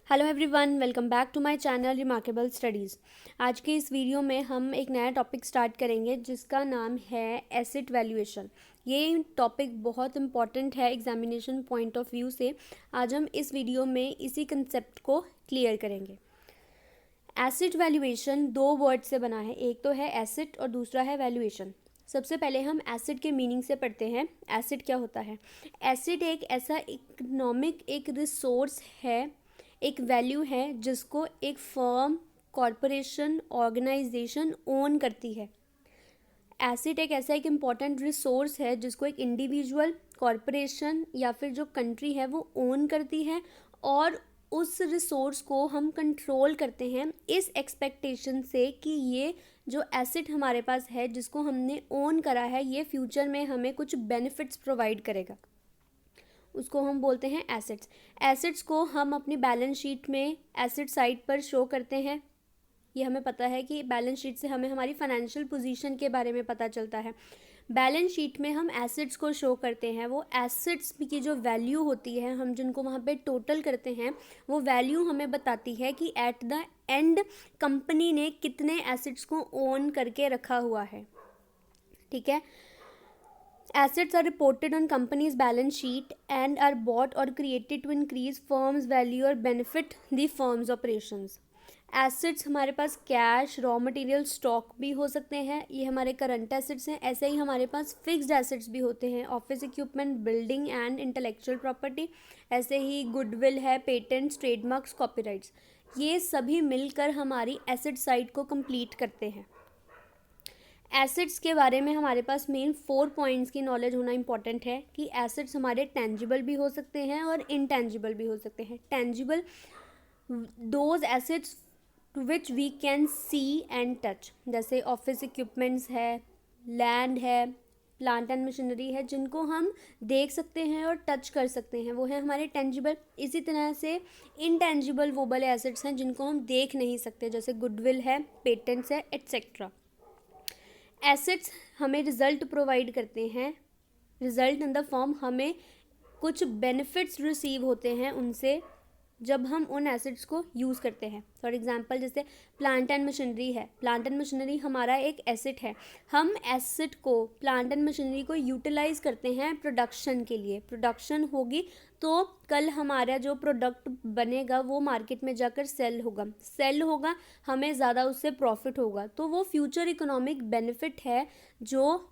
Hello everyone, welcome back to my channel remarkable studies. आज के इस वीडियो में हम एक नया टॉपिक स्टार्ट करेंगे जिसका नाम है एसेट वैल्यूएशन। ये टॉपिक बहुत इंपॉर्टेंट है एग्जामिनेशन पॉइंट ऑफ व्यू से। आज हम इस वीडियो में इसी कंसेप्ट को क्लियर करेंगे। एसेट वैल्यूएशन दो वर्ड से बना है, एक तो है एसेट और दूसरा है वैल्यूएशन। सबसे पहले हम एसेट के मीनिंग से पढ़ते हैं। एसेट क्या होता है? एसेट एक ऐसा इकोनॉमिक एक रिसोर्स है, एक वैल्यू है जिसको एक फर्म, कॉरपोरेशन, ऑर्गेनाइजेशन ओन करती है। एसेट एक ऐसा एक इम्पॉर्टेंट रिसोर्स है जिसको एक इंडिविजुअल, कॉरपोरेशन या फिर जो कंट्री है वो ओन करती है और उस रिसोर्स को हम कंट्रोल करते हैं इस एक्सपेक्टेशन से कि ये जो एसेट हमारे पास है जिसको हमने ओन करा है ये फ्यूचर में हमें कुछ बेनिफिट्स प्रोवाइड करेगा। उसको हम बोलते हैं एसेट्स। एसेट्स को हम अपनी बैलेंस शीट में एसेट साइड पर शो करते हैं। ये हमें पता है कि बैलेंस शीट से हमें हमारी फाइनेंशियल पोजीशन के बारे में पता चलता है। बैलेंस शीट में हम एसेट्स को शो करते हैं। वो एसेट्स की जो वैल्यू होती है, हम जिनको वहाँ पे टोटल करते हैं, वो वैल्यू हमें बताती है कि एट द एंड कंपनी ने कितने एसेट्स को ओन करके रखा हुआ है। ठीक है। Assets are reported on company's balance sheet and are bought or created to increase firm's value or benefit the firm's operations. Assets हमारे पास कैश, रॉ मटेरियल, स्टॉक भी हो सकते हैं, ये हमारे करंट एसेट्स हैं। ऐसे ही हमारे पास फिक्स्ड एसेट्स भी होते हैं, office equipment, building and intellectual property. ऐसे ही गुडविल है, पेटेंट्स, ट्रेडमार्क्स, कॉपीराइट्स। ये सभी मिलकर हमारी एसेट साइड को कंप्लीट करते हैं। एसेट्स के बारे में हमारे पास मेन 4 पॉइंट्स की नॉलेज होना इंपॉर्टेंट है कि एसेट्स हमारे टेंजिबल भी हो सकते हैं और इनटेंजिबल भी हो सकते हैं। Tangible those assets to which we can see and touch, जैसे ऑफिस इक्विपमेंट्स है, लैंड है, प्लांट एंड मशीनरी है, जिनको हम देख सकते हैं और टच कर सकते हैं, वो है हमारे टेंजिबल। इसी तरह से इनटेंजिबल वो वाले एसेट्स हैं जिनको हम देख नहीं सकते, जैसे गुडविल है, पेटेंट्स है, एट्सेट्रा। एसेट्स हमें रिजल्ट प्रोवाइड करते हैं। रिजल्ट इन द फॉर्म हमें कुछ बेनिफिट्स रिसीव होते हैं उनसे जब हम उन एसेट्स को यूज़ करते हैं। फॉर एग्जांपल जैसे प्लांट एंड मशीनरी है। प्लांट एंड मशीनरी हमारा एक एसेट है। हम एसेट को, प्लांट एंड मशीनरी को यूटिलाइज करते हैं प्रोडक्शन के लिए। प्रोडक्शन होगी तो कल हमारा जो प्रोडक्ट बनेगा वो मार्केट में जाकर सेल होगा, हमें ज़्यादा उससे प्रॉफिट होगा। तो वो फ्यूचर इकोनॉमिक बेनिफिट है जो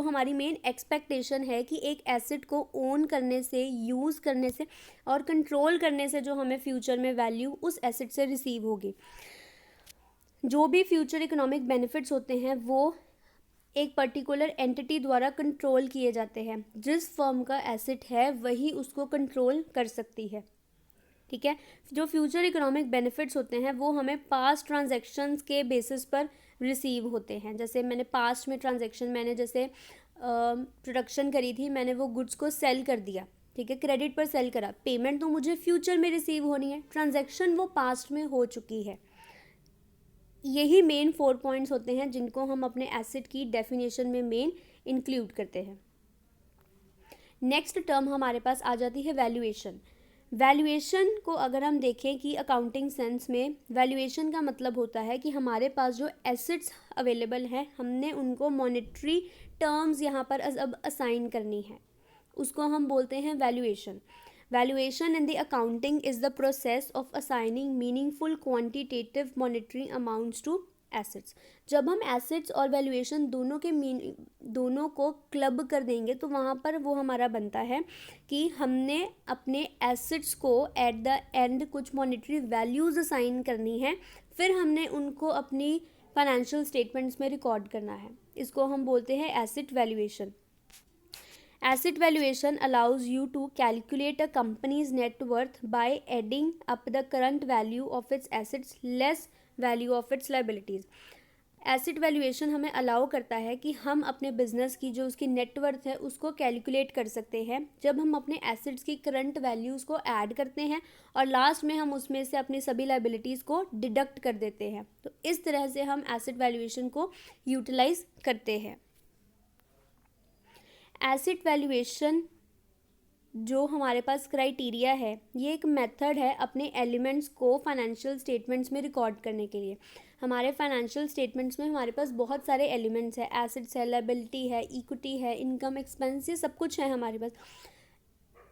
हमारी मेन एक्सपेक्टेशन है कि एक एसेट को ओन करने से, यूज़ करने से और कंट्रोल करने से जो हमें फ्यूचर में वैल्यू उस एसेट से रिसीव होगी। जो भी फ्यूचर इकोनॉमिक बेनिफिट्स होते हैं वो एक पर्टिकुलर एंटिटी द्वारा कंट्रोल किए जाते हैं। जिस फर्म का एसेट है वही उसको कंट्रोल कर सकती है। ठीक है। जो फ्यूचर इकोनॉमिक बेनिफिट्स होते हैं वो हमें पास्ट ट्रांजैक्शंस के बेसिस पर रिसीव होते हैं। जैसे मैंने पास्ट में ट्रांजैक्शन, मैंने जैसे प्रोडक्शन करी थी, मैंने वो गुड्स को सेल कर दिया, ठीक है, क्रेडिट पर सेल करा। पेमेंट तो मुझे फ्यूचर में रिसीव होनी है, ट्रांजैक्शन वो पास्ट में हो चुकी है। यही मेन 4 पॉइंट्स होते हैं जिनको हम अपने एसेट की डेफिनेशन में मेन इंक्लूड करते हैं। नेक्स्ट टर्म हमारे पास आ जाती है वैल्यूएशन। वैल्यूएशन को अगर हम देखें कि अकाउंटिंग सेंस में वैल्यूएशन का मतलब होता है कि हमारे पास जो एसेट्स अवेलेबल हैं हमने उनको मॉनेटरी टर्म्स यहाँ पर अब असाइन करनी है, उसको हम बोलते हैं valuation. Valuation in the accounting is the process of assigning meaningful quantitative monetary amounts to assets. जब हम एसेट्स और वैल्यूएशन दोनों को क्लब कर देंगे तो वहाँ पर वो हमारा बनता है कि हमने अपने एसेट्स को एट द एंड कुछ मॉनेटरी वैल्यूज़ असाइन करनी है, फिर हमने उनको अपनी फाइनेंशियल स्टेटमेंट्स में रिकॉर्ड करना है। इसको हम बोलते हैं asset valuation. Asset valuation allows you to calculate a company's net worth by adding up the current value of its assets less value of its liabilities. Asset valuation हमें allow करता है कि हम अपने बिजनेस की जो उसकी नेटवर्थ है उसको कैलकुलेट कर सकते हैं जब हम अपने एसेट्स की करंट वैल्यूज़ को ऐड करते हैं और लास्ट में हम उसमें से अपनी सभी लाइबिलिटीज़ को डिडक्ट कर देते हैं। तो इस तरह से हम एसेट वैल्यूएशन को यूटिलाइज करते हैं। एसेट वैल्यूएशन जो हमारे पास क्राइटेरिया है, ये एक मेथड है अपने एलिमेंट्स को फाइनेंशियल स्टेटमेंट्स में रिकॉर्ड करने के लिए। हमारे फाइनेंशियल स्टेटमेंट्स में हमारे पास बहुत सारे एलिमेंट्स है, एसेट्स है, लायबिलिटी है, इक्विटी है, इनकम, एक्सपेंस, ये सब कुछ है हमारे पास।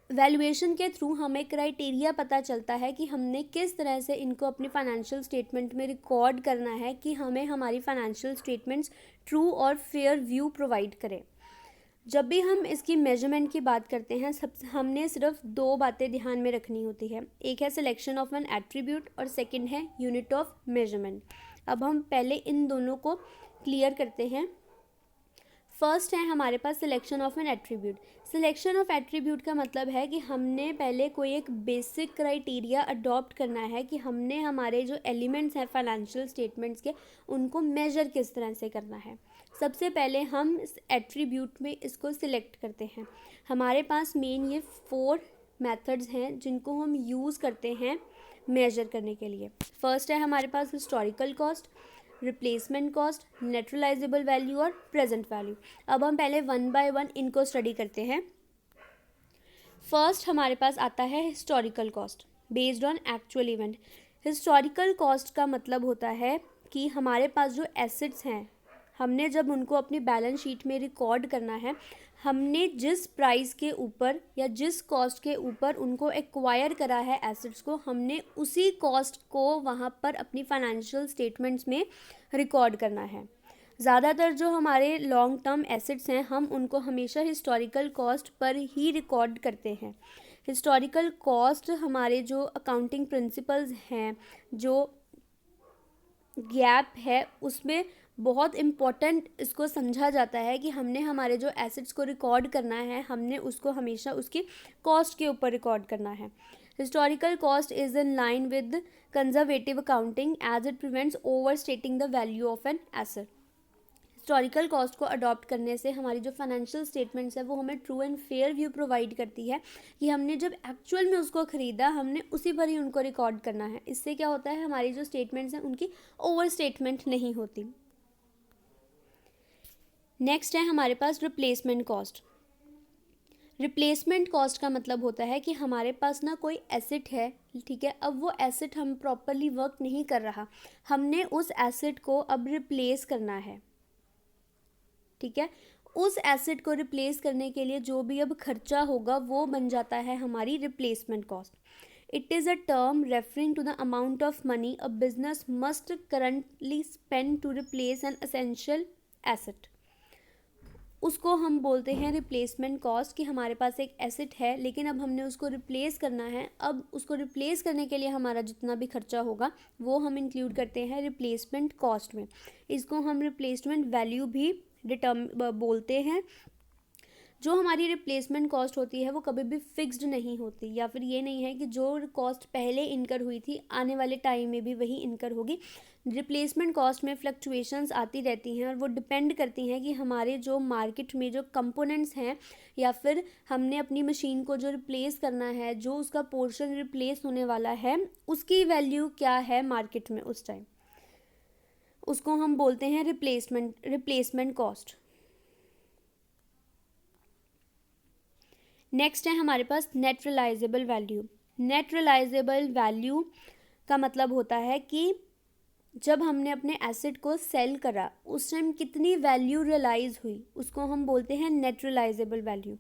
वैल्यूएशन के थ्रू हमें क्राइटेरिया पता चलता है कि हमने किस तरह से इनको अपनी फाइनेंशियल स्टेटमेंट में रिकॉर्ड करना है कि हमें हमारी फाइनेंशियल स्टेटमेंट्स ट्रू और फेयर व्यू प्रोवाइड करें। जब भी हम इसकी मेजरमेंट की बात करते हैं, हमने सिर्फ दो बातें ध्यान में रखनी होती है। एक है सिलेक्शन ऑफ एन एट्रीब्यूट और सेकंड है यूनिट ऑफ मेजरमेंट। अब हम पहले इन दोनों को क्लियर करते हैं। फर्स्ट है हमारे पास selection of an attribute. Selection of attribute का मतलब है कि हमने पहले कोई एक बेसिक क्राइटेरिया अडॉप्ट करना है कि हमने हमारे जो एलिमेंट्स हैं फाइनेंशियल स्टेटमेंट्स के, उनको मेजर किस तरह से करना है। सबसे पहले हम इस एट्रीब्यूट में इसको सिलेक्ट करते हैं। हमारे पास मेन ये 4 मेथड्स हैं जिनको हम यूज़ करते हैं मेजर करने के लिए। फर्स्ट है हमारे पास historical cost, replacement cost, naturalizable value और प्रेजेंट वैल्यू। अब हम पहले 1 बाय 1 इनको स्टडी करते हैं। फर्स्ट हमारे पास आता है historical cost based on actual event. Historical cost का मतलब होता है कि हमारे पास जो एसेट्स हैं, हमने जब उनको अपनी बैलेंस शीट में रिकॉर्ड करना है, हमने जिस प्राइस के ऊपर या जिस कॉस्ट के ऊपर उनको एक्वायर करा है एसेट्स को, हमने उसी कॉस्ट को वहाँ पर अपनी फाइनेंशियल स्टेटमेंट्स में रिकॉर्ड करना है। ज़्यादातर जो हमारे लॉन्ग टर्म एसेट्स हैं, हम उनको हमेशा हिस्टोरिकल कॉस्ट पर ही रिकॉर्ड करते हैं। हिस्टोरिकल कॉस्ट हमारे जो अकाउंटिंग प्रिंसिपल्स हैं, जो गैप है, उसमें बहुत इम्पॉर्टेंट इसको समझा जाता है कि हमने हमारे जो एसेट्स को रिकॉर्ड करना है, हमने उसको हमेशा उसकी कॉस्ट के ऊपर रिकॉर्ड करना है। Historical cost is in line with conservative accounting as it prevents over stating the value of an asset. Historical cost को अडॉप्ट करने से हमारी जो फाइनेंशियल स्टेटमेंट्स है, वो हमें true and fair view provide करती है कि हमने जब एक्चुअल में उसको ख़रीदा, हमने उसी पर ही उनको रिकॉर्ड करना है। इससे क्या होता है, हमारी जो स्टेटमेंट्स हैं उनकी ओवर स्टेटमेंट नहीं होती। नेक्स्ट है हमारे पास रिप्लेसमेंट कॉस्ट। रिप्लेसमेंट कॉस्ट का मतलब होता है कि हमारे पास ना कोई एसेट है, ठीक है, अब वो एसेट हम प्रॉपरली वर्क नहीं कर रहा, हमने उस एसेट को अब रिप्लेस करना है, ठीक है। उस एसेट को रिप्लेस करने के लिए जो भी अब खर्चा होगा वो बन जाता है हमारी replacement cost. It is a term referring to the amount of money a business must currently spend to replace an essential asset. उसको हम बोलते हैं रिप्लेसमेंट कॉस्ट, कि हमारे पास एक एसेट है लेकिन अब हमने उसको रिप्लेस करना है। अब उसको रिप्लेस करने के लिए हमारा जितना भी खर्चा होगा वो हम इंक्लूड करते हैं रिप्लेसमेंट कॉस्ट में। इसको हम रिप्लेसमेंट वैल्यू भी बोलते हैं। जो हमारी रिप्लेसमेंट कॉस्ट होती है वो कभी भी फिक्स्ड नहीं होती, या फिर ये नहीं है कि जो कॉस्ट पहले इनकर हुई थी आने वाले टाइम में भी वही इनकर होगी। रिप्लेसमेंट कॉस्ट में फ्लक्चुएशंस आती रहती हैं और वो डिपेंड करती हैं कि हमारे जो मार्केट में जो कंपोनेंट्स हैं, या फिर हमने अपनी मशीन को जो रिप्लेस करना है, जो उसका पोर्शन रिप्लेस होने वाला है, उसकी वैल्यू क्या है मार्केट में उस टाइम, उसको हम बोलते हैं रिप्लेसमेंट कॉस्ट। नेक्स्ट है हमारे पास net realisable value. Net realisable value का मतलब होता है कि जब हमने अपने एसेट को सेल करा उस टाइम कितनी वैल्यू रियलाइज हुई, उसको हम बोलते हैं net realisable value.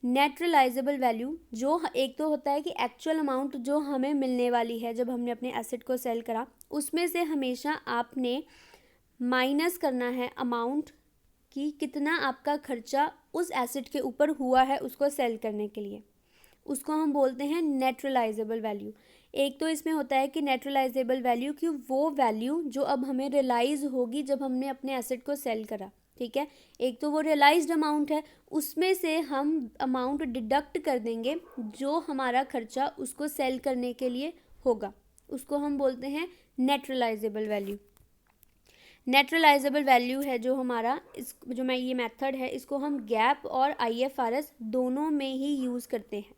Net realisable value जो एक तो होता है कि एक्चुअल अमाउंट जो हमें मिलने वाली है जब हमने अपने एसेट को सेल करा, उसमें से हमेशा आपने माइनस करना है अमाउंट कि कितना आपका खर्चा उस एसेट के ऊपर हुआ है उसको सेल करने के लिए, उसको हम बोलते हैं नेट रियलाइजेबल वैल्यू। एक तो इसमें होता है कि नेट रियलाइजेबल वैल्यू कि वो वैल्यू जो अब हमें रियलाइज़ होगी जब हमने अपने एसेट को सेल करा, ठीक है। एक तो वो रियलाइज्ड अमाउंट है, उसमें से हम अमाउंट डिडक्ट कर देंगे जो हमारा खर्चा उसको सेल करने के लिए होगा, उसको हम बोलते हैं net realisable value. Net realisable value है जो हमारा ये मेथड है, इसको हम गैप और IFRS दोनों में ही यूज़ करते हैं।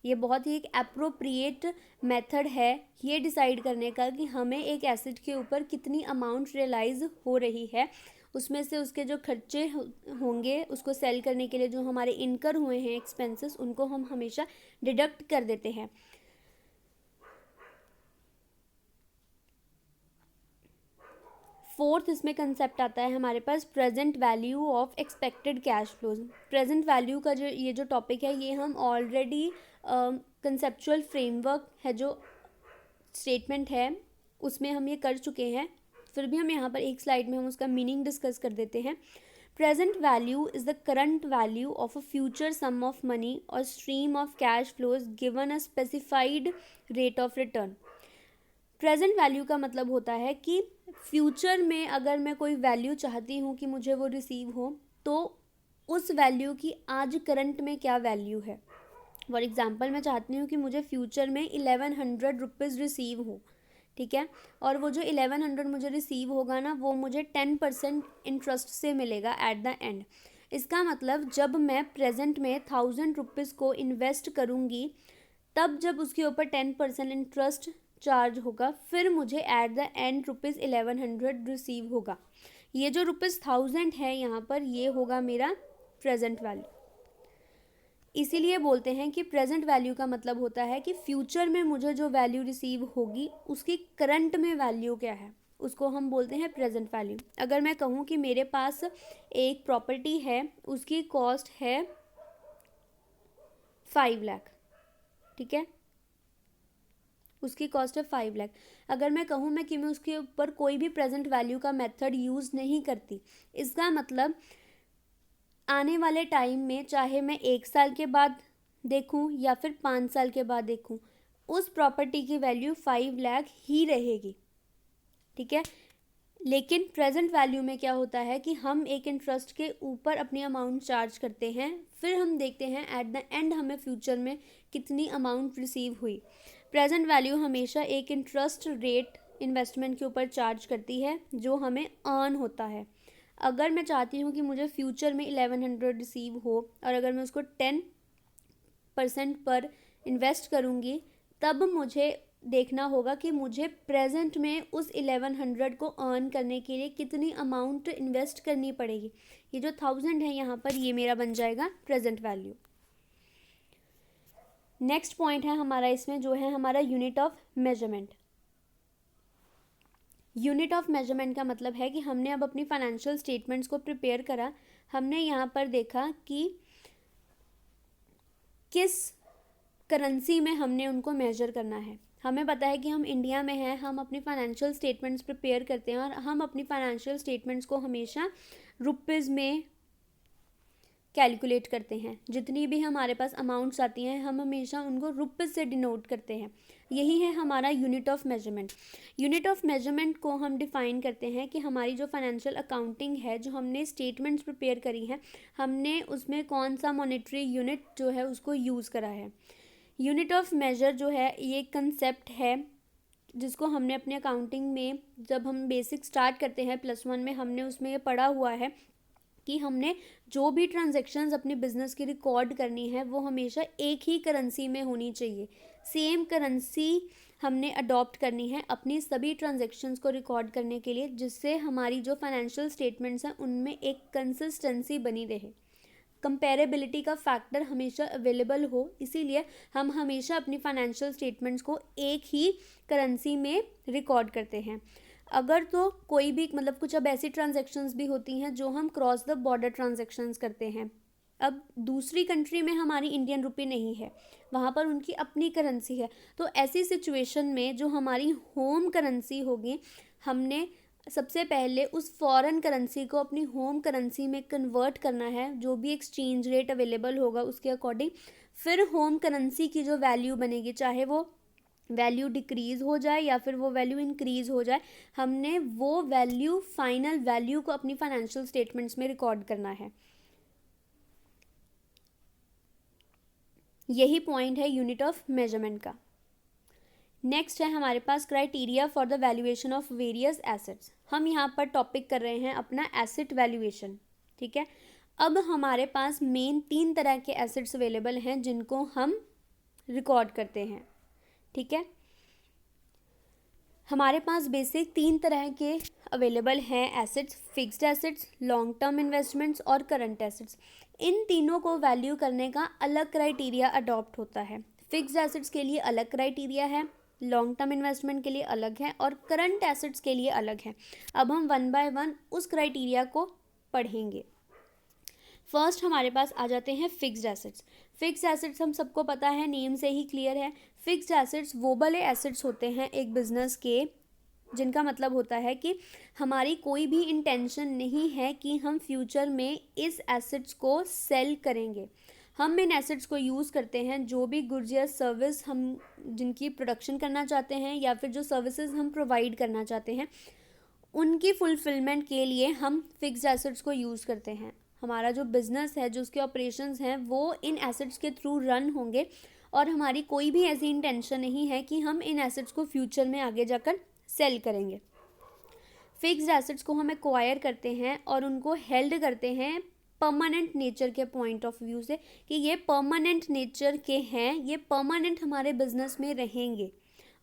ये बहुत ही एक एप्रोप्रिएट मेथड है ये डिसाइड करने का कि हमें एक एसेट के ऊपर कितनी अमाउंट रियलाइज हो रही है, उसमें से उसके जो खर्चे होंगे उसको सेल करने के लिए जो हमारे इनकर हुए हैं एक्सपेंसेस, उनको हम हमेशा डिडक्ट कर देते हैं। फोर्थ इसमें कंसेप्ट आता है हमारे पास present value of expected cash flows. Present value का जो टॉपिक है ये हम ऑलरेडी कंसेप्चुअल फ्रेमवर्क है जो स्टेटमेंट है उसमें हम ये कर चुके हैं, फिर भी हम यहाँ पर एक स्लाइड में हम उसका मीनिंग डिस्कस कर देते हैं। Present value is the current value of a future sum of money और stream of cash flows given a specified rate of return. Present value का मतलब होता है कि फ्यूचर में अगर मैं कोई वैल्यू चाहती हूँ कि मुझे वो रिसीव हो, तो उस वैल्यू की आज करंट में क्या वैल्यू है। फॉर एग्जांपल मैं चाहती हूँ कि मुझे फ्यूचर में 1100 रुपीज़ रिसीव हो, ठीक है, और वो जो 1100 मुझे रिसीव होगा ना, वो मुझे 10% इंटरेस्ट से मिलेगा एट द एंड। इसका मतलब जब मैं प्रेजेंट में 1000 रुपीज़ को इन्वेस्ट करूँगी, तब जब उसके ऊपर 10% इंटरेस्ट चार्ज होगा, फिर मुझे at the end rupees 1100 receive होगा। ये जो रुपीज़ 1000 है यहाँ पर, ये होगा मेरा प्रेजेंट वैल्यू। इसीलिए बोलते हैं कि प्रेजेंट वैल्यू का मतलब होता है कि फ्यूचर में मुझे जो वैल्यू रिसीव होगी उसकी करंट में वैल्यू क्या है, उसको हम बोलते हैं प्रेजेंट वैल्यू। अगर मैं कहूँ कि मेरे पास एक प्रॉपर्टी है, उसकी कॉस्ट है 5 लाख, ठीक है, उसकी कॉस्ट है 5 लाख। अगर मैं कहूँ कि मैं उसके ऊपर कोई भी प्रेजेंट वैल्यू का मेथड यूज़ नहीं करती, इसका मतलब आने वाले टाइम में चाहे मैं 1 साल के बाद देखूं या फिर 5 साल के बाद देखूं, उस प्रॉपर्टी की वैल्यू 5 लाख ही रहेगी, ठीक है। लेकिन प्रेजेंट वैल्यू में क्या होता है कि हम एक इंटरेस्ट के ऊपर अपनी अमाउंट चार्ज करते हैं, फिर हम देखते हैं एट द एंड हमें फ्यूचर में कितनी अमाउंट रिसीव हुई। प्रेजेंट वैल्यू हमेशा एक इंटरेस्ट रेट इन्वेस्टमेंट के ऊपर चार्ज करती है जो हमें अर्न होता है। अगर मैं चाहती हूँ कि मुझे फ्यूचर में 1100 रिसीव हो और अगर मैं उसको 10% पर इन्वेस्ट करूँगी, तब मुझे देखना होगा कि मुझे प्रेजेंट में उस 1100 को अर्न करने के लिए कितनी अमाउंट इन्वेस्ट करनी पड़ेगी। ये जो 1000 है यहाँ पर, ये मेरा बन जाएगा प्रेजेंट वैल्यू। नेक्स्ट पॉइंट है हमारा इसमें जो है हमारा unit of measurement. Unit of measurement का मतलब है कि हमने अब अपनी फाइनेंशियल स्टेटमेंट्स को प्रिपेयर करा, हमने यहाँ पर देखा कि किस करेंसी में हमने उनको मेजर करना है। हमें पता है कि हम इंडिया में हैं, हम अपनी फाइनेंशियल स्टेटमेंट्स प्रिपेयर करते हैं और हम अपनी फाइनेंशियल स्टेटमेंट्स को हमेशा रुपीज़ में कैलकुलेट करते हैं। जितनी भी हमारे पास अमाउंट्स आती हैं हम हमेशा उनको रुपीज़ से डिनोट करते हैं। यही है हमारा unit of measurement. Unit of measurement को हम डिफ़ाइन करते हैं कि हमारी जो फाइनेंशियल अकाउंटिंग है, जो हमने स्टेटमेंट्स प्रिपेयर करी हैं, हमने उसमें कौन सा मॉनेटरी यूनिट जो है उसको यूज़ करा है। यूनिट ऑफ मेजर जो है ये कंसेप्ट है जिसको हमने अपने अकाउंटिंग में जब हम बेसिक स्टार्ट करते हैं +1 में, हमने उसमें ये पढ़ा हुआ है कि हमने जो भी ट्रांजैक्शंस अपने बिजनेस की रिकॉर्ड करनी है वो हमेशा एक ही करेंसी में होनी चाहिए। सेम करेंसी हमने अडॉप्ट करनी है अपनी सभी ट्रांजैक्शंस को रिकॉर्ड करने के लिए, जिससे हमारी जो फाइनेंशियल स्टेटमेंट्स हैं उनमें एक कंसिस्टेंसी बनी रहे, कंपेरेबिलिटी का फैक्टर हमेशा अवेलेबल हो। इसीलिए हम हमेशा अपनी फाइनेंशियल स्टेटमेंट्स को एक ही करेंसी में रिकॉर्ड करते हैं। अगर तो कोई भी मतलब कुछ अब ऐसी ट्रांजैक्शंस भी होती हैं जो हम क्रॉस द बॉर्डर ट्रांजैक्शंस करते हैं। अब दूसरी कंट्री में हमारी इंडियन रुपी नहीं है, वहाँ पर उनकी अपनी करेंसी है, तो ऐसी सिचुएशन में जो हमारी होम करेंसी होगी, हमने सबसे पहले उस फॉरेन करेंसी को अपनी होम करेंसी में कन्वर्ट करना है, जो भी एक्सचेंज रेट अवेलेबल होगा उसके अकॉर्डिंग। फिर होम करेंसी की जो वैल्यू बनेगी, चाहे वो वैल्यू डिक्रीज़ हो जाए या फिर वो वैल्यू इंक्रीज़ हो जाए, हमने वो वैल्यू फाइनल वैल्यू को अपनी फाइनेंशियल स्टेटमेंट्स में रिकॉर्ड करना है। यही पॉइंट है यूनिट ऑफ मेजरमेंट का। नेक्स्ट है हमारे पास criteria for the valuation of various assets. हम यहाँ पर टॉपिक कर रहे हैं अपना एसेट वैल्यूएशन, ठीक है। अब हमारे पास मेन 3 तरह के एसेट्स अवेलेबल हैं जिनको हम रिकॉर्ड करते हैं, ठीक है। हमारे पास बेसिक 3 तरह के अवेलेबल हैं assets, fixed assets, long term investments और करंट एसेट्स। इन तीनों को वैल्यू करने का अलग क्राइटेरिया अडॉप्ट होता है। फिक्स्ड एसेट्स के लिए अलग क्राइटेरिया है, लॉन्ग टर्म इन्वेस्टमेंट के लिए अलग है और करंट एसेट्स के लिए अलग है। अब हम 1 बाय 1 उस क्राइटेरिया को पढ़ेंगे। फर्स्ट हमारे पास आ जाते हैं फिक्स्ड एसेट्स। फिक्स्ड एसेट्स हम सबको पता है, नेम से ही क्लियर है। फिक्स्ड एसेट्स वो वाले एसेट्स होते हैं एक बिजनेस के, जिनका मतलब होता है कि हमारी कोई भी इंटेंशन नहीं है कि हम फ्यूचर में इस एसेट्स को सेल करेंगे। हम इन एसेट्स को यूज़ करते हैं जो भी गुड्स या सर्विस हम जिनकी प्रोडक्शन करना चाहते हैं या फिर जो सर्विसेज हम प्रोवाइड करना चाहते हैं, उनकी फुलफिलमेंट के लिए हम फिक्स्ड एसेट्स को यूज़ करते हैं। हमारा जो बिज़नेस है, जो उसके ऑपरेशंस हैं, वो इन एसेट्स के थ्रू रन होंगे और हमारी कोई भी ऐसी इंटेंशन नहीं है कि हम इन एसेट्स को फ्यूचर में आगे जाकर सेल करेंगे। फिक्स्ड एसेट्स को हम एक्वायर करते हैं और उनको हेल्ड करते हैं परमानेंट नेचर के पॉइंट ऑफ व्यू से, कि ये परमानेंट नेचर के हैं, ये परमानेंट हमारे बिजनेस में रहेंगे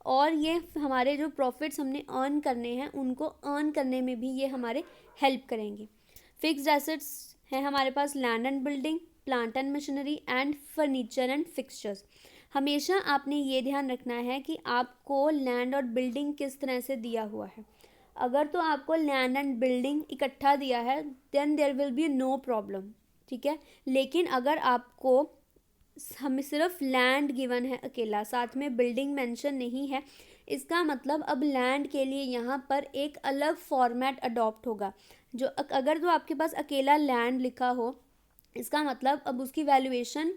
और ये हमारे जो प्रॉफिट्स हमने अर्न करने हैं उनको अर्न करने में भी ये हमारे हेल्प करेंगे। फिक्स्ड एसेट्स हैं हमारे पास land and building, plant and machinery and furniture and fixtures. हमेशा आपने ये ध्यान रखना है कि आपको लैंड और बिल्डिंग किस तरह से दिया हुआ है। अगर तो आपको लैंड एंड बिल्डिंग इकट्ठा दिया है then there will be no problem, ठीक है। लेकिन अगर आपको हमें सिर्फ लैंड गिवन है अकेला, साथ में बिल्डिंग मेंशन नहीं है, इसका मतलब अब लैंड के लिए यहाँ पर एक अलग फॉर्मेट अडॉप्ट होगा। जो अगर तो आपके पास अकेला लैंड लिखा हो, इसका मतलब अब उसकी वैल्यूएशन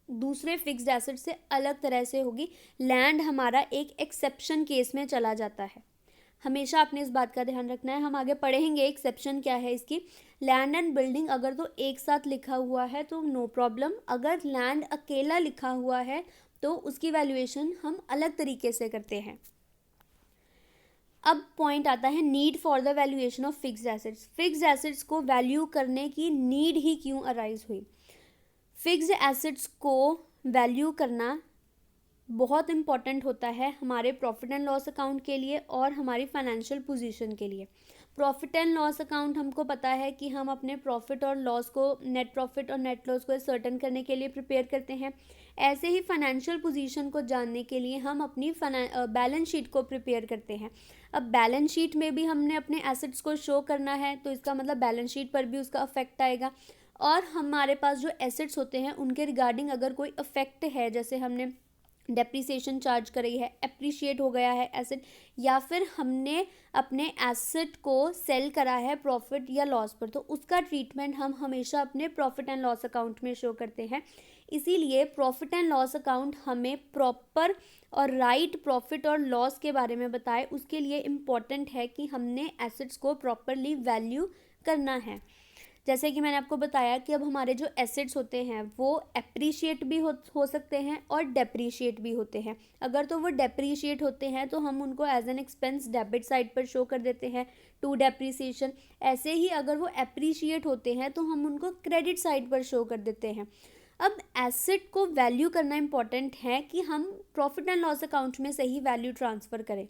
दूसरे फिक्स्ड एसेट से अलग तरह से होगी। लैंड हमारा एक एक्सेप्शन केस में चला जाता है, हमेशा आपने इस बात का ध्यान रखना है। हम आगे पढ़ेंगे एक्सेप्शन क्या है इसकी। लैंड एंड बिल्डिंग अगर तो एक साथ लिखा हुआ है तो नो प्रॉब्लम, अगर लैंड अकेला लिखा हुआ है तो उसकी वैल्यूएशन हम अलग तरीके से करते हैं। अब पॉइंट आता है need for the valuation of fixed assets. Fixed assets को वैल्यू करने की नीड ही क्यों अराइज हुई। फिक्स्ड एसेट्स को वैल्यू करना बहुत इम्पॉर्टेंट होता है हमारे प्रॉफिट एंड लॉस अकाउंट के लिए और हमारी फाइनेंशियल पोजीशन के लिए। प्रॉफिट एंड लॉस अकाउंट हमको पता है कि हम अपने प्रॉफिट और लॉस को, नेट प्रॉफिट और नेट लॉस को सर्टन करने के लिए प्रिपेयर करते हैं। ऐसे ही फाइनेंशियल पोजीशन को जानने के लिए हम अपनी बैलेंस शीट को प्रिपेयर करते हैं। अब बैलेंस शीट में भी हमने अपने एसेट्स को शो करना है तो इसका मतलब बैलेंस शीट पर भी उसका अफेक्ट आएगा। और हमारे पास जो एसेट्स होते हैं उनके रिगार्डिंग अगर कोई अफेक्ट है, जैसे हमने डेप्रिसिएशन चार्ज करी है, एप्रिशिएट हो गया है एसेट, या फिर हमने अपने एसेट को सेल करा है प्रॉफिट या लॉस पर, तो उसका ट्रीटमेंट हम हमेशा अपने प्रॉफिट एंड लॉस अकाउंट में शो करते हैं। इसीलिए प्रॉफिट एंड लॉस अकाउंट हमें प्रॉपर और राइट प्रॉफिट और लॉस के बारे में बताए, उसके लिए इम्पॉर्टेंट है कि हमने एसेट्स को प्रॉपरली वैल्यू करना है। जैसे कि मैंने आपको बताया कि अब हमारे जो एसेट्स होते हैं वो एप्रिशिएट भी हो सकते हैं और डेप्रीशिएट भी होते हैं। अगर तो वो डेप्रीशिएट होते हैं तो हम उनको as an expense debit side पर शो कर देते हैं, टू डेप्रीसिएशन। ऐसे ही अगर वो एप्रिशिएट होते हैं तो हम उनको क्रेडिट साइड पर शो कर देते हैं। अब एसेट को वैल्यू करना इम्पॉर्टेंट है कि हम प्रॉफिट एंड लॉस अकाउंट में सही वैल्यू ट्रांसफ़र करें।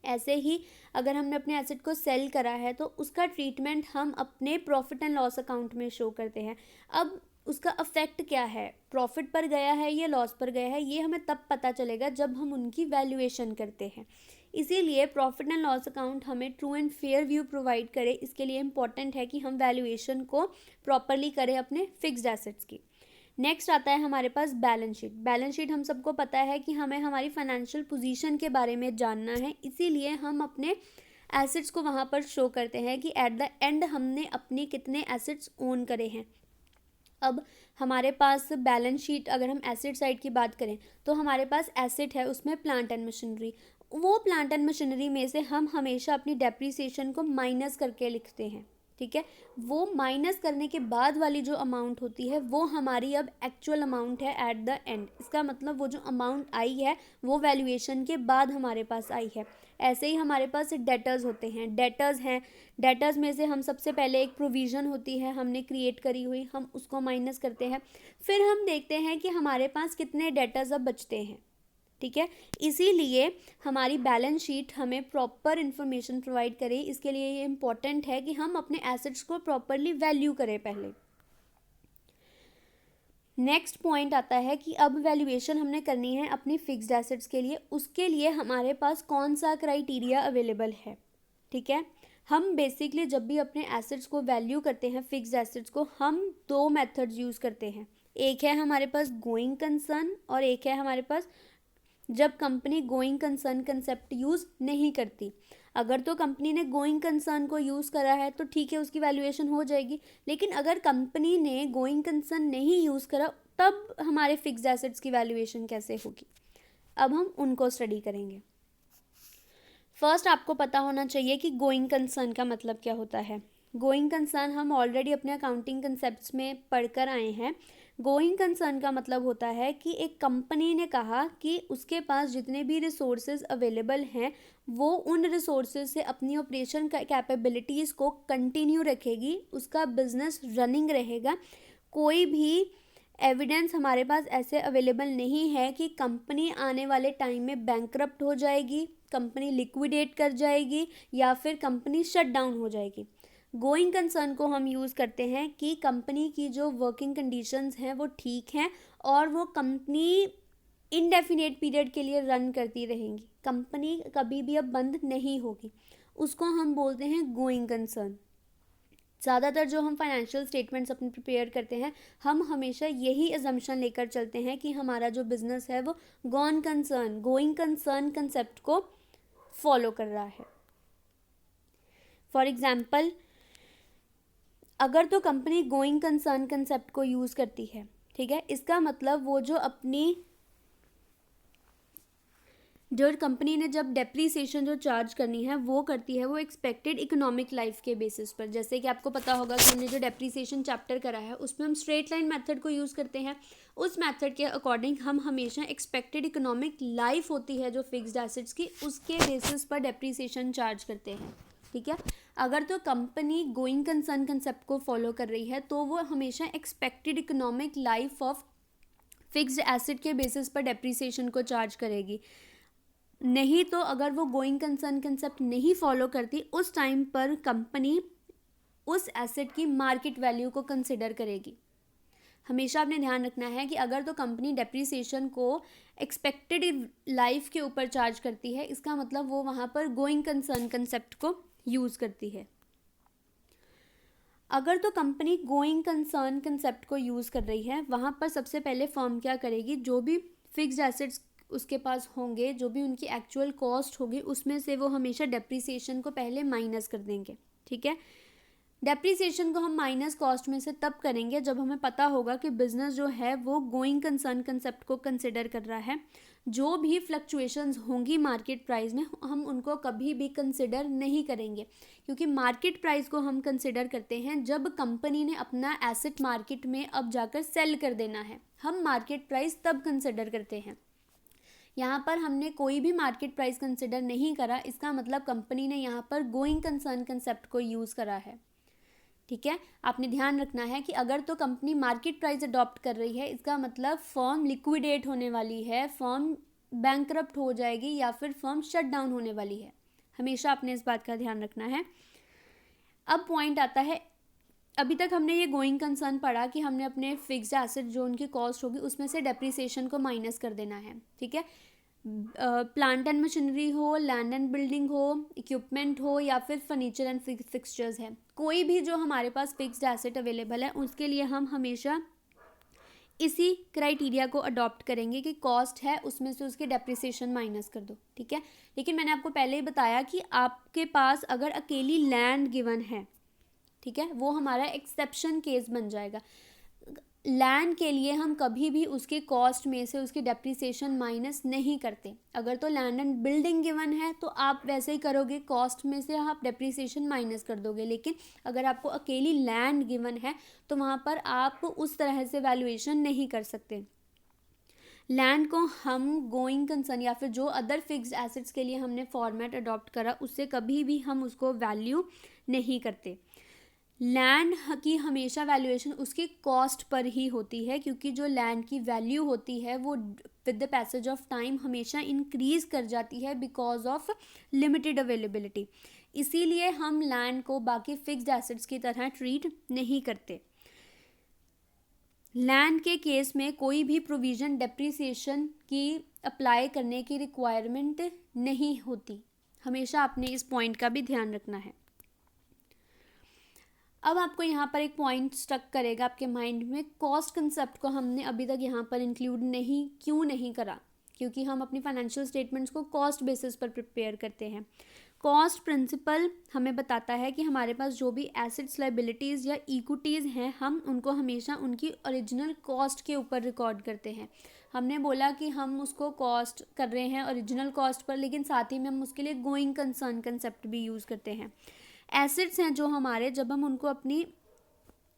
ऐसे ही अगर हमने अपने एसेट को सेल करा है तो उसका ट्रीटमेंट हम अपने प्रॉफिट एंड लॉस अकाउंट में शो करते हैं। अब उसका अफेक्ट क्या है, प्रॉफिट पर गया है या लॉस पर गया है, ये हमें तब पता चलेगा जब हम उनकी वैल्यूएशन करते हैं। इसीलिए प्रॉफिट एंड लॉस अकाउंट हमें true and fair view provide करे, इसके लिए इम्पॉर्टेंट है कि हम वैल्यूएशन को प्रॉपरली करें अपने फिक्स्ड एसेट्स की। नेक्स्ट आता है हमारे पास बैलेंस शीट। बैलेंस शीट हम सबको पता है कि हमें हमारी फाइनेंशियल पोजीशन के बारे में जानना है, इसीलिए हम अपने एसेट्स को वहाँ पर शो करते हैं कि एट द एंड हमने अपने कितने एसेट्स ओन करे हैं। अब हमारे पास बैलेंस शीट, अगर हम एसेट साइड की बात करें तो हमारे पास एसेट है, उसमें प्लांट एंड मशीनरी। वो प्लांट एंड मशीनरी में से हम हमेशा अपनी डेप्रिसिएशन को माइनस करके लिखते हैं, ठीक है। वो माइनस करने के बाद वाली जो अमाउंट होती है वो हमारी अब एक्चुअल अमाउंट है एट द एंड। इसका मतलब वो जो अमाउंट आई है वो वैल्यूएशन के बाद हमारे पास आई है। ऐसे ही हमारे पास डेटर्स होते हैं, डेटर्स हैं, डेटर्स में से हम सबसे पहले एक प्रोविज़न होती है हमने क्रिएट करी हुई, हम उसको माइनस करते हैं। फिर हम देखते हैं कि हमारे पास कितने डेटर्स अब बचते हैं। ठीक है। इसीलिए हमारी बैलेंस शीट हमें प्रॉपर इन्फॉर्मेशन प्रोवाइड करे। इसके लिए ये इम्पॉर्टेंट है कि हम अपने एसेट्स को प्रॉपरली वैल्यू करें पहले। नेक्स्ट पॉइंट आता है कि अब वैल्यूएशन हमने करनी है अपनी फिक्स्ड एसेट्स के लिए, उसके लिए हमारे पास कौन सा क्राइटेरिया अवेलेबल है। ठीक है, हम बेसिकली जब भी अपने एसेट्स को वैल्यू करते हैं, फिक्स्ड एसेट्स को, हम दो मेथड्स यूज़ करते हैं। एक है हमारे पास गोइंग कंसर्न और एक है हमारे पास जब company going concern concept use नहीं करती। अगर तो कंपनी ने गोइंग कंसर्न को यूज़ करा है तो ठीक है, उसकी वैल्यूएशन हो जाएगी। लेकिन अगर कंपनी ने गोइंग कंसर्न नहीं यूज़ करा, तब हमारे फिक्स्ड एसेट्स की वैल्यूएशन कैसे होगी। अब हम उनको स्टडी करेंगे। फर्स्ट आपको पता होना चाहिए कि गोइंग कंसर्न का मतलब क्या होता है। गोइंग कंसर्न हम ऑलरेडी अपने अकाउंटिंग कंसेप्ट्स में पढ़कर आए हैं। गोइंग कंसर्न का मतलब होता है कि एक कंपनी ने कहा कि उसके पास जितने भी रिसोर्सेज अवेलेबल हैं वो उन रिसोर्सेज से अपनी ऑपरेशन कैपेबिलिटीज़ को कंटिन्यू रखेगी, उसका बिजनेस रनिंग रहेगा। कोई भी एविडेंस हमारे पास ऐसे अवेलेबल नहीं है कि कंपनी आने वाले टाइम में बैंकरप्ट हो जाएगी, कंपनी लिक्विडेट कर जाएगी या फिर कंपनी शट डाउन हो जाएगी। गोइंग कंसर्न को हम यूज़ करते हैं कि कंपनी की जो वर्किंग कंडीशंस हैं वो ठीक हैं और वो कंपनी इनडेफिनेट पीरियड के लिए रन करती रहेंगी, कंपनी कभी भी अब बंद नहीं होगी, उसको हम बोलते हैं गोइंग कंसर्न। ज़्यादातर जो हम फाइनेंशियल स्टेटमेंट्स अपने प्रिपेयर करते हैं, हम हमेशा यही अजम्पशन लेकर चलते हैं कि हमारा जो बिज़नेस है वो गोइंग कंसर्न कंसेप्ट को फॉलो कर रहा है। फॉर एग्जाम्पल, अगर तो कंपनी गोइंग कंसर्न कंसेप्ट को यूज़ करती है, ठीक है, इसका मतलब वो जो कंपनी ने जब डेप्रीसिएशन जो चार्ज करनी है वो करती है, वो एक्सपेक्टेड इकोनॉमिक लाइफ के बेसिस पर। जैसे कि आपको पता होगा कि हमने जो डेप्रीसिएशन चैप्टर करा है उसमें हम स्ट्रेट लाइन मेथड को यूज़ करते हैं। उस मेथड के अकॉर्डिंग हम हमेशा एक्सपेक्टेड इकोनॉमिक लाइफ होती है जो फिक्स्ड एसेट्स की, उसके बेसिस पर डेप्रीसिएशन चार्ज करते हैं। ठीक है, अगर तो कंपनी गोइंग कंसर्न कंसेप्ट को फॉलो कर रही है तो वो हमेशा expected economic life of fixed asset के बेसिस पर डेप्रीसिएशन को चार्ज करेगी। नहीं तो अगर वो गोइंग कंसर्न कंसेप्ट नहीं फॉलो करती, उस टाइम पर कंपनी उस एसेट की मार्केट वैल्यू को कंसिडर करेगी। हमेशा आपने ध्यान रखना है कि अगर तो कंपनी डेप्रीसिएशन को एक्सपेक्टेड लाइफ के ऊपर चार्ज करती है, इसका मतलब वो वहाँ पर गोइंग कंसर्न कंसेप्ट को यूज़ करती है। अगर तो कंपनी गोइंग कंसर्न कंसेप्ट को यूज़ कर रही है, वहाँ पर सबसे पहले फर्म क्या करेगी, जो भी फिक्स्ड एसेट्स उसके पास होंगे, जो भी उनकी एक्चुअल कॉस्ट होगी, उसमें से वो हमेशा डेप्रीसिएशन को पहले माइनस कर देंगे। ठीक है, डेप्रीसिएशन को हम माइनस कॉस्ट में से तब करेंगे जब हमें पता होगा कि बिजनेस जो है वो गोइंग कंसर्न कंसेप्ट को कंसिडर कर रहा है। जो भी फ्लक्चुएशंस होंगी मार्केट प्राइस में, हम उनको कभी भी कंसिडर नहीं करेंगे, क्योंकि मार्केट प्राइस को हम कंसिडर करते हैं जब कंपनी ने अपना एसेट मार्केट में अब जाकर सेल कर देना है, हम मार्केट प्राइस तब कंसिडर करते हैं। यहाँ पर हमने कोई भी मार्केट प्राइस कंसिडर नहीं करा, इसका मतलब कंपनी ने यहाँ पर गोइंग कंसर्न कंसेप्ट को यूज़ करा है। ठीक है, आपने ध्यान रखना है कि अगर तो कंपनी मार्केट प्राइस अडॉप्ट कर रही है, इसका मतलब फर्म लिक्विडेट होने वाली है, फर्म बैंकरप्ट हो जाएगी या फिर फर्म शट डाउन होने वाली है। हमेशा आपने इस बात का ध्यान रखना है। अब पॉइंट आता है, अभी तक हमने ये गोइंग कंसर्न पढ़ा कि हमने अपने फिक्स्ड एसेट जो उनकी कॉस्ट होगी उसमें से डेप्रीसिएशन को माइनस कर देना है। ठीक है, प्लांट एंड मशीनरी हो, लैंड एंड बिल्डिंग हो, इक्विपमेंट हो या फिर फर्नीचर एंड फिक्सचर्स है, कोई भी जो हमारे पास फिक्स्ड एसेट अवेलेबल है उसके लिए हम हमेशा इसी क्राइटेरिया को अडॉप्ट करेंगे कि कॉस्ट है उसमें से उसके डेप्रिसिएशन माइनस कर दो। ठीक है, लेकिन मैंने आपको पहले ही बताया कि आपके पास अगर अकेली लैंड गिवन है, ठीक है, वो हमारा एक्सेप्शन केस बन जाएगा। लैंड के लिए हम कभी भी उसके कॉस्ट में से उसकी डेप्रिसिएशन माइनस नहीं करते। अगर तो लैंड एंड बिल्डिंग गिवन है तो आप वैसे ही करोगे, कॉस्ट में से आप डेप्रिसिएशन माइनस कर दोगे। लेकिन अगर आपको अकेली लैंड गिवन है तो वहाँ पर आप उस तरह से वैल्यूएशन नहीं कर सकते। लैंड को हम गोइंग कंसर्न या फिर जो अदर फिक्स्ड एसेट्स के लिए हमने फॉर्मेट अडॉप्ट करा, उससे कभी भी हम उसको वैल्यू नहीं करते। लैंड की हमेशा वैल्यूएशन उसकी कॉस्ट पर ही होती है, क्योंकि जो लैंड की वैल्यू होती है वो with the passage of time हमेशा इंक्रीज कर जाती है बिकॉज ऑफ लिमिटेड अवेलेबिलिटी। इसीलिए हम लैंड को बाकी फिक्स्ड एसेट्स की तरह ट्रीट नहीं करते। लैंड के केस में कोई भी प्रोविज़न डेप्रिसिएशन की अप्लाई करने की रिक्वायरमेंट नहीं होती। हमेशा आपने इस पॉइंट का भी ध्यान रखना है। अब आपको यहाँ पर एक पॉइंट स्टक करेगा आपके माइंड में, कॉस्ट कंसेप्ट को हमने अभी तक यहाँ पर इंक्लूड क्यों नहीं करा, क्योंकि हम अपनी फाइनेंशियल स्टेटमेंट्स को कॉस्ट बेसिस पर प्रिपेयर करते हैं। कॉस्ट प्रिंसिपल हमें बताता है कि हमारे पास जो भी एसेट्स, लायबिलिटीज़ या इक्विटीज़ हैं, हम उनको हमेशा उनकी ओरिजिनल कॉस्ट के ऊपर रिकॉर्ड करते हैं। हमने बोला कि हम उसको कॉस्ट कर रहे हैं ओरिजिनल कॉस्ट पर, लेकिन साथ ही में हम उसके लिए गोइंग कंसर्न कंसेप्ट भी यूज़ करते हैं। एसेट्स हैं जो हमारे, जब हम उनको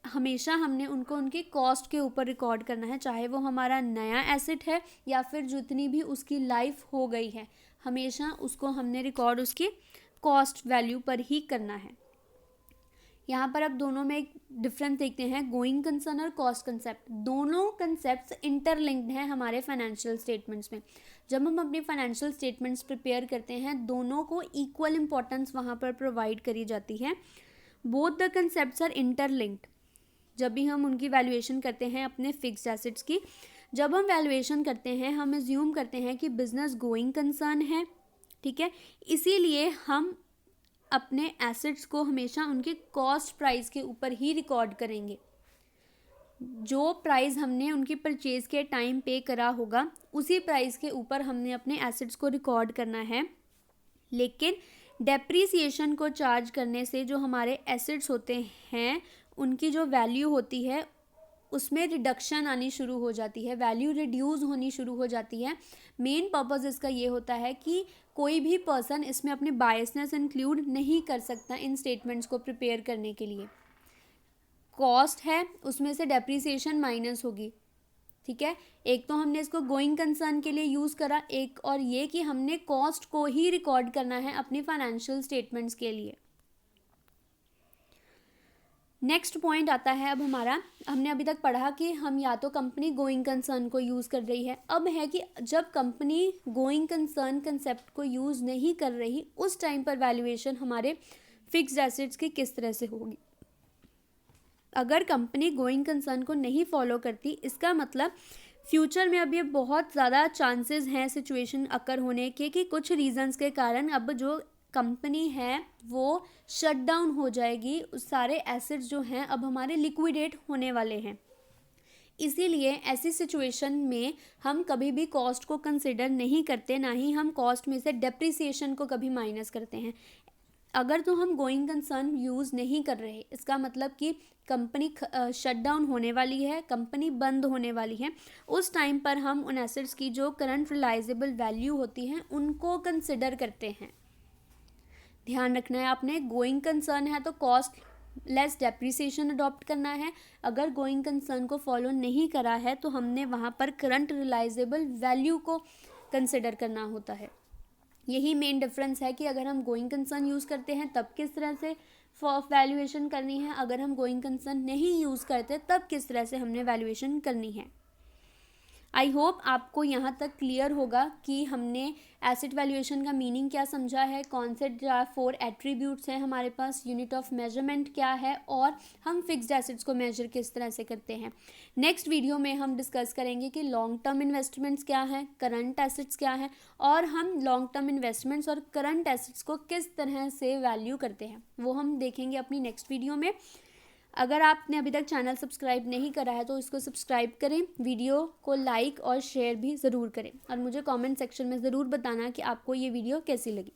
हमेशा हमने उनको उनकी कॉस्ट के ऊपर रिकॉर्ड करना है, चाहे वो हमारा नया एसेट है या फिर जितनी भी उसकी लाइफ हो गई है, हमेशा उसको हमने रिकॉर्ड उसकी कॉस्ट वैल्यू पर ही करना है। यहाँ पर अब दोनों में एक डिफरेंस देखते हैं, गोइंग कंसर्न और कॉस्ट कंसेप्ट। दोनों कंसेप्ट्स इंटरलिंक्ड हैं हमारे फाइनेंशियल स्टेटमेंट्स में। जब हम अपनी फाइनेंशियल स्टेटमेंट्स प्रिपेयर करते हैं, दोनों को इक्वल इम्पोर्टेंस वहाँ पर प्रोवाइड करी जाती है। Both the concepts are interlinked. जब भी हम उनकी वैल्यूएशन करते हैं अपने फिक्स्ड एसेट्स की, जब हम वैल्यूएशन करते हैं हम एज्यूम करते हैं कि बिजनेस गोइंग कंसर्न है, ठीक है। इसीलिए हम अपने एसेट्स को हमेशा उनके कॉस्ट प्राइस के ऊपर ही रिकॉर्ड करेंगे। जो प्राइस हमने उनकी परचेज के टाइम पे करा होगा, उसी प्राइस के ऊपर हमने अपने एसेट्स को रिकॉर्ड करना है। लेकिन डेप्रीसिएशन को चार्ज करने से जो हमारे एसेट्स होते हैं, उनकी जो वैल्यू होती है उसमें रिडक्शन आनी शुरू हो जाती है, वैल्यू रिड्यूस होनी शुरू हो जाती है। मेन पर्पस इसका ये होता है कि कोई भी पर्सन इसमें अपने बायसनेस इंक्लूड नहीं कर सकता इन स्टेटमेंट्स को प्रिपेयर करने के लिए। कॉस्ट है, उसमें से डेप्रीसिएशन माइनस होगी, ठीक है। एक तो हमने इसको गोइंग कंसर्न के लिए यूज़ करा, एक और ये कि हमने कॉस्ट को ही रिकॉर्ड करना है अपनी फाइनेंशियल स्टेटमेंट्स के लिए। नेक्स्ट पॉइंट आता है अब हमारा, हमने अभी तक पढ़ा कि हम या तो कंपनी गोइंग कंसर्न को यूज़ कर रही है। अब है कि जब कंपनी गोइंग कंसर्न कंसेप्ट को यूज़ नहीं कर रही, उस टाइम पर वैल्यूएशन हमारे फिक्स्ड एसेट्स की किस तरह से होगी। अगर कंपनी गोइंग कंसर्न को नहीं फॉलो करती, इसका मतलब फ्यूचर में अब ये बहुत ज़्यादा चांसेस हैं सिचुएशन अकर होने के कि कुछ रीजंस के कारण अब जो कंपनी है वो शट डाउन हो जाएगी। उस सारे एसेट्स जो हैं अब हमारे लिक्विडेट होने वाले हैं। इसीलिए ऐसी सिचुएशन में हम कभी भी कॉस्ट को कंसिडर नहीं करते, ना ही हम कॉस्ट में से डेप्रिसिएशन को कभी माइनस करते हैं। अगर तो हम गोइंग कंसर्न यूज़ नहीं कर रहे, इसका मतलब कि कंपनी शट डाउन होने वाली है, कंपनी बंद होने वाली है, उस टाइम पर हम उन एसेट्स की जो करंट रिलाइजेबल वैल्यू होती हैं उनको कंसिडर करते हैं। ध्यान रखना है आपने, गोइंग कंसर्न है तो कॉस्ट लेस डेप्रिसिएशन अडॉप्ट करना है। अगर गोइंग कंसर्न को फॉलो नहीं करा है तो हमने वहाँ पर करंट रिलाइजेबल वैल्यू को कंसिडर करना होता है। यही मेन डिफरेंस है कि अगर हम गोइंग कंसर्न यूज़ करते हैं तब किस तरह से वैल्यूएशन करनी है, अगर हम गोइंग कंसर्न नहीं यूज़ करते तब किस तरह से हमने वैल्यूएशन करनी है। आई होप आपको यहाँ तक क्लियर होगा कि हमने एसेट वैल्यूएशन का मीनिंग क्या समझा है, कौन से 4 एट्रीब्यूट्स हैं हमारे पास, यूनिट ऑफ मेजरमेंट क्या है, और हम फिक्स्ड एसेट्स को मेजर किस तरह से करते हैं। नेक्स्ट वीडियो में हम डिस्कस करेंगे कि लॉन्ग टर्म इन्वेस्टमेंट्स क्या हैं, करंट एसेट्स क्या हैं, और हम लॉन्ग टर्म इन्वेस्टमेंट्स और करंट एसेट्स को किस तरह से वैल्यू करते हैं, वो हम देखेंगे अपनी नेक्स्ट वीडियो में। अगर आपने अभी तक चैनल सब्सक्राइब नहीं करा है तो इसको सब्सक्राइब करें, वीडियो को लाइक और शेयर भी ज़रूर करें, और मुझे कमेंट सेक्शन में ज़रूर बताना कि आपको ये वीडियो कैसी लगी।